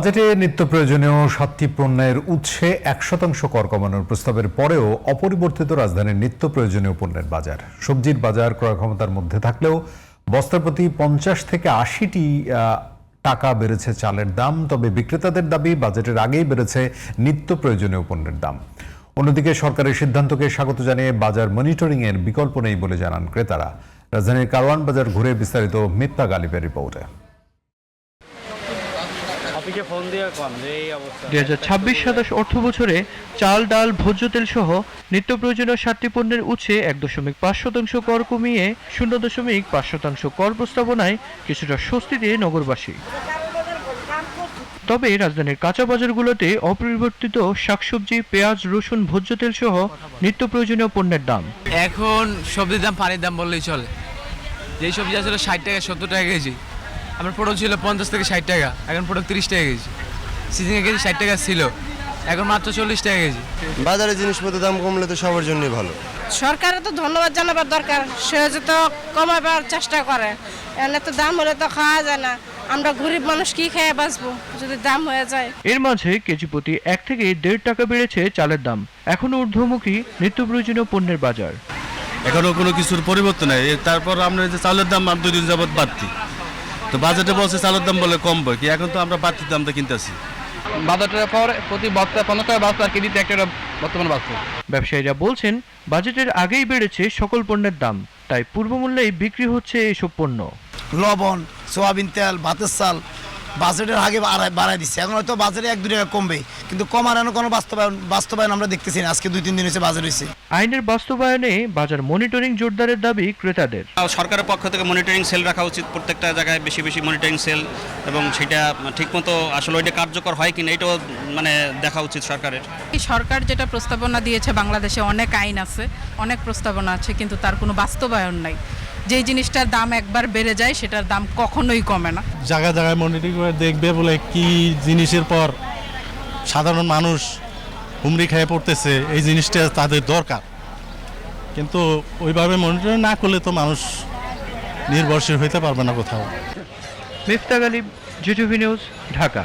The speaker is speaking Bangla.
বাজেটে নিত্য প্রয়োজনীয় 7টি পণ্যের উৎসে 1% কর কমানোর প্রস্তাবের পরেও অপরিবর্তিত রাজধানীর নিত্য প্রয়োজনীয় পণ্যের বাজার। সবজির বাজার ক্রয় ক্ষমতার মধ্যে থাকলেও বস্তার প্রতি 50 থেকে 80টি টাকা বেড়েছে চালের দাম। তবে বিক্রেতাদের দাবি, বাজেটের আগেই বেড়েছে নিত্য প্রয়োজনীয় পণ্যের দাম। অন্যদিকে সরকারের সিদ্ধান্তকে স্বাগত জানিয়ে বাজার মনিটরিংয়ের বিকল্প নেই বলে জানান ক্রেতারা। রাজধানীর কারওয়ান বাজার ঘুরে বিস্তারিত মিফতা গালিবের রিপোর্টে। 2026-27 অর্থ বছরে চাল, ডাল, ভোজ্য তেল সহ নিত্য প্রয়োজনীয় 7টি পণ্যের উৎসে 1.5% কর কমিয়ে 0.5% কর প্রস্তাবনায় কিছুটা স্বস্তিতে নগরবাসী। তবে রাজধানীর কাঁচা বাজারগুলোতে অপরিবর্তিত শাকসবজি, পেঁয়াজ, রসুন, ভোজ্য তেল সহ নিত্য প্রয়োজনীয় পণ্যের দাম। এখন সবজির দাম পানির দাম বললেই চলে। যেই সবজি আসলে 60 টাকা 70 টাকা কেজি, আমার পটল ছিল 50 থেকে 60 টাকা, এখন পটল 30 টাকা কেজি। সিজনে কেজি 60 টাকা ছিল, এখন মাত্র 40 টাকা কেজি। বাজারে জিনিসপত্রের দাম কমলে তো সবার জন্যই ভালো। সরকারের তো ধন্যবাদ জানাবার দরকার, সে তো কমাবার চেষ্টা করে। এনে তো দাম হলে তো খাওয়া যায় না, আমরা গরিব মানুষ কি খেয়ে বাঁচবো যদি দাম হয়ে যায়। এর মাঝে কেজি প্রতি 1 থেকে 1.5 টাকা বেড়েছে চালের দাম। এখনো ঊর্ধ্বমুখী নিত্য প্রয়োজনীয় পণ্যের বাজার। এখনো কোনো কিছুর পরিবর্তন নেই। তারপর আমরা যে চালের দাম 2 দিন যাবত বাড়তি, তো বাজেটে বলছে চালের দাম বলে কমবে কি, এখন তো আমরা বাড়তি দামটা কিনতেছি। বাজারের পর প্রতি বস্তা 50 টাকা বস্তা, আর কেজিতে 1 টাকা বর্তমানে বাড়ছে। ব্যবসায়ীরা বলছেন, বাজেটের আগেই বেড়েছে সকল পণ্যের দাম, তাই পূর্বমূল্যেই বিক্রি হচ্ছে এসব পণ্য। লবণ, সোয়াবিন তেল, ভাতের চাল বাজেটের আগে বাড়াই দিচ্ছে। এখন হয়তো বাজারে 1-2 টাকা কমবে, কিন্তু কমানোর কোনো বাস্তবায়ন আমরা দেখতেছি না। আজকে 2-3 দিন হয়েছে বাজার হয়েছে। আইনের বাস্তবায়নে বাজার মনিটরিং জোরদারের দাবি ক্রেতাদের। সরকারের পক্ষ থেকে মনিটরিং সেল রাখা উচিত, প্রত্যেকটা জায়গায় বেশি বেশি মনিটরিং সেল, এবং সেটা ঠিকমতো আসলে ওইটা কার্যকর হয় কিনা এটাও দেখা উচিত সরকারের। সরকার যেটা প্রস্তাবনা দিয়েছে, বাংলাদেশে অনেক আইন আছে, অনেক প্রস্তাবনা আছে, কিন্তু তার কোনো বাস্তবায়ন নাই। যেই জিনিসটার দাম একবার বেড়ে যায় সেটার দাম কখনোই কমে না। জায়গায় জায়গায় মনিটরিং করে দেখবে বলে কি জিনিসের পর সাধারণ মানুষ হুমড়ি খেয়ে পড়তেছে, এই জিনিসটা তাদের দরকার। কিন্তু ওইভাবে মনিটরিং না করলে তো মানুষ নির্ভরশীল হইতে পারবে না কোথাও। Mifta Ghalib, GTV news, Dhaka.